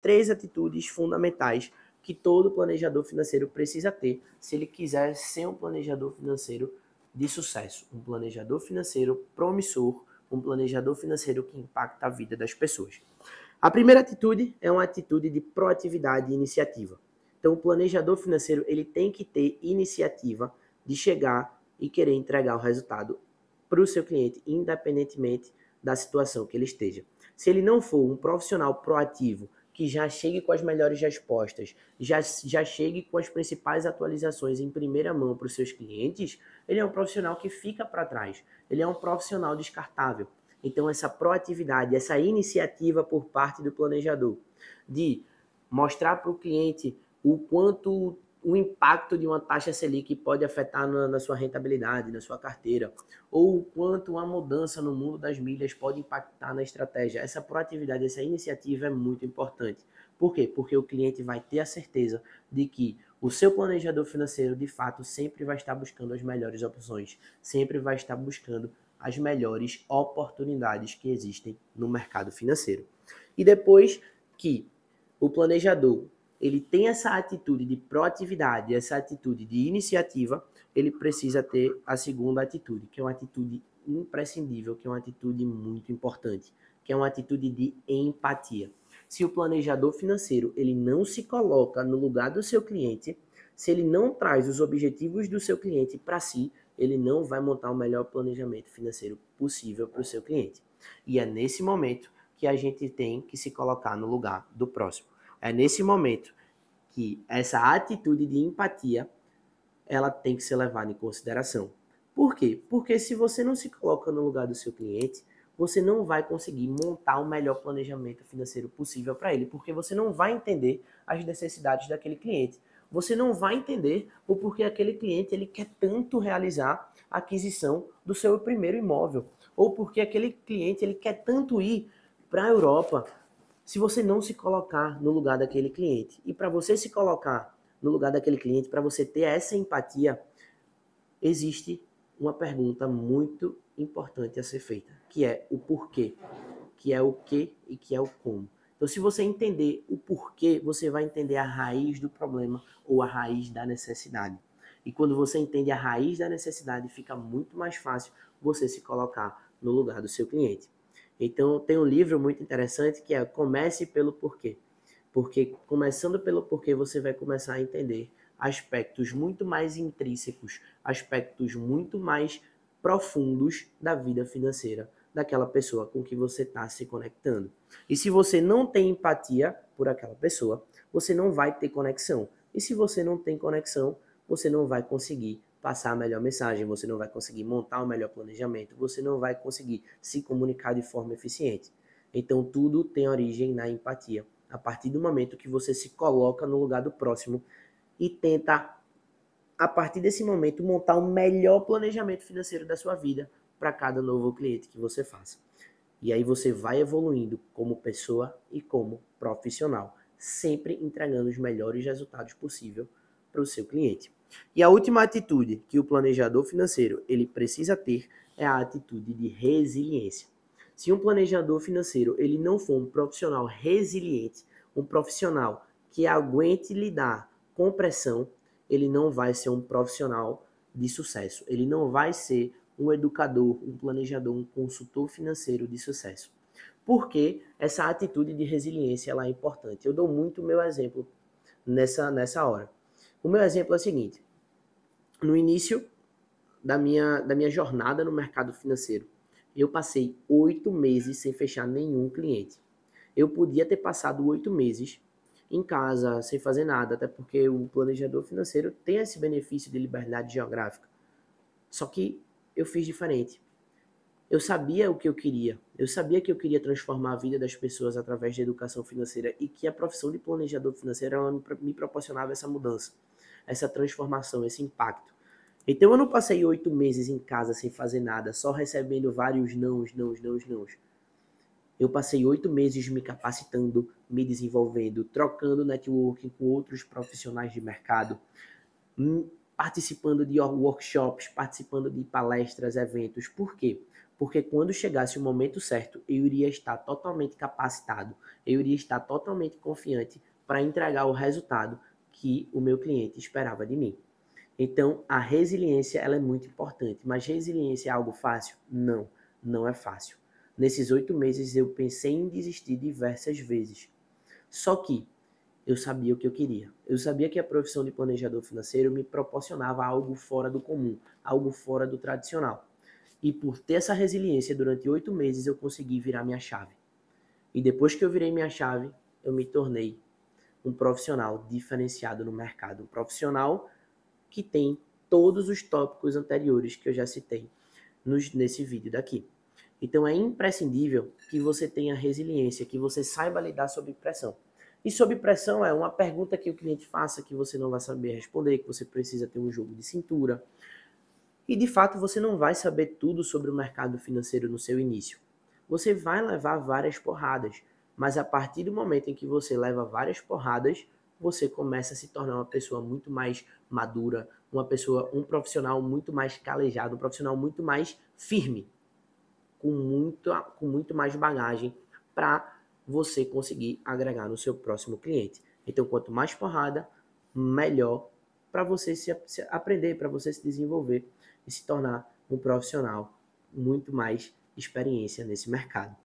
três atitudes fundamentais que todo planejador financeiro precisa ter se ele quiser ser um planejador financeiro de sucesso, um planejador financeiro promissor, um planejador financeiro que impacta a vida das pessoas. A primeira atitude é uma atitude de proatividade e iniciativa. Então, o planejador financeiro ele tem que ter iniciativa de chegar e querer entregar o resultado para o seu cliente, independentemente da situação que ele esteja. Se ele não for um profissional proativo, que já chegue com as melhores respostas, já chegue com as principais atualizações em primeira mão para os seus clientes, ele é um profissional que fica para trás, ele é um profissional descartável. Então, essa proatividade, essa iniciativa por parte do planejador de mostrar para o cliente o quanto o impacto de uma taxa Selic pode afetar na sua rentabilidade, na sua carteira, ou o quanto uma mudança no mundo das milhas pode impactar na estratégia. Essa proatividade, essa iniciativa é muito importante. Por quê? Porque o cliente vai ter a certeza de que o seu planejador financeiro, de fato, sempre vai estar buscando as melhores opções, sempre vai estar buscando as melhores oportunidades que existem no mercado financeiro. E depois que o planejador ele tem essa atitude de proatividade, essa atitude de iniciativa, ele precisa ter a segunda atitude, que é uma atitude imprescindível, que é uma atitude muito importante, que é uma atitude de empatia. Se o planejador financeiro ele não se coloca no lugar do seu cliente, se ele não traz os objetivos do seu cliente para si, ele não vai montar o melhor planejamento financeiro possível para o seu cliente. E é nesse momento que a gente tem que se colocar no lugar do próximo. É nesse momento que essa atitude de empatia ela tem que ser levada em consideração. Por quê? Porque se você não se coloca no lugar do seu cliente, você não vai conseguir montar o melhor planejamento financeiro possível para ele, porque você não vai entender as necessidades daquele cliente. Você não vai entender o porquê aquele cliente ele quer tanto realizar a aquisição do seu primeiro imóvel, ou porque aquele cliente ele quer tanto ir para a Europa. Se você não se colocar no lugar daquele cliente, e para você se colocar no lugar daquele cliente, para você ter essa empatia, existe uma pergunta muito importante a ser feita, que é o porquê, que é o que e que é o como. Então, se você entender o porquê, você vai entender a raiz do problema ou a raiz da necessidade. E quando você entende a raiz da necessidade, fica muito mais fácil você se colocar no lugar do seu cliente. Então, tem um livro muito interessante que é Comece pelo Porquê. Porque começando pelo porquê, você vai começar a entender aspectos muito mais intrínsecos, aspectos muito mais profundos da vida financeira daquela pessoa com que você está se conectando. E se você não tem empatia por aquela pessoa, você não vai ter conexão. E se você não tem conexão, você não vai conseguir passar a melhor mensagem, você não vai conseguir montar o melhor planejamento, você não vai conseguir se comunicar de forma eficiente. Então, tudo tem origem na empatia. A partir do momento que você se coloca no lugar do próximo e tenta, a partir desse momento, montar o melhor planejamento financeiro da sua vida para cada novo cliente que você faça. E aí você vai evoluindo como pessoa e como profissional, sempre entregando os melhores resultados possíveis para o seu cliente. E a última atitude que o planejador financeiro ele precisa ter é a atitude de resiliência. Se um planejador financeiro ele não for um profissional resiliente, um profissional que aguente lidar com pressão, ele não vai ser um profissional de sucesso. Ele não vai ser um educador, um planejador, um consultor financeiro de sucesso. Porque essa atitude de resiliência ela é importante. Eu dou muito o meu exemplo nessa hora. O meu exemplo é o seguinte. No início da minha jornada no mercado financeiro, eu passei 8 meses sem fechar nenhum cliente. Eu podia ter passado 8 meses em casa, sem fazer nada, até porque o planejador financeiro tem esse benefício de liberdade geográfica. Só que eu fiz diferente. Eu sabia o que eu queria. Eu sabia que eu queria transformar a vida das pessoas através da educação financeira e que a profissão de planejador financeiro ela me proporcionava essa mudança, essa transformação, esse impacto. Então eu não passei 8 meses em casa sem fazer nada, só recebendo vários nãos. Eu passei 8 meses me capacitando, me desenvolvendo, trocando networking com outros profissionais de mercado, participando de workshops, participando de palestras, eventos. Por quê? porque quando chegasse o momento certo, eu iria estar totalmente capacitado, eu iria estar totalmente confiante para entregar o resultado que o meu cliente esperava de mim. Então, a resiliência ela é muito importante, mas resiliência é algo fácil? Não, não é fácil. Nesses 8 meses eu pensei em desistir diversas vezes. Só que eu sabia o que eu queria. Eu sabia que a profissão de planejador financeiro me proporcionava algo fora do comum, algo fora do tradicional. E por ter essa resiliência durante 8 meses eu consegui virar minha chave. E depois que eu virei minha chave, eu me tornei um profissional diferenciado no mercado. Um profissional que tem todos os tópicos anteriores que eu já citei nesse vídeo daqui. Então é imprescindível que você tenha resiliência, que você saiba lidar sob pressão. E sob pressão é uma pergunta que o cliente faça que você não vai saber responder, que você precisa ter um jogo de cintura. E de fato você não vai saber tudo sobre o mercado financeiro no seu início. Você vai levar várias porradas, mas a partir do momento em que você leva várias porradas, você começa a se tornar uma pessoa muito mais madura, um profissional muito mais calejado, um profissional muito mais firme, com muito mais bagagem para você conseguir agregar no seu próximo cliente. Então, quanto mais porrada, melhor para você se aprender, para você se desenvolver e se tornar um profissional muito mais experiência nesse mercado.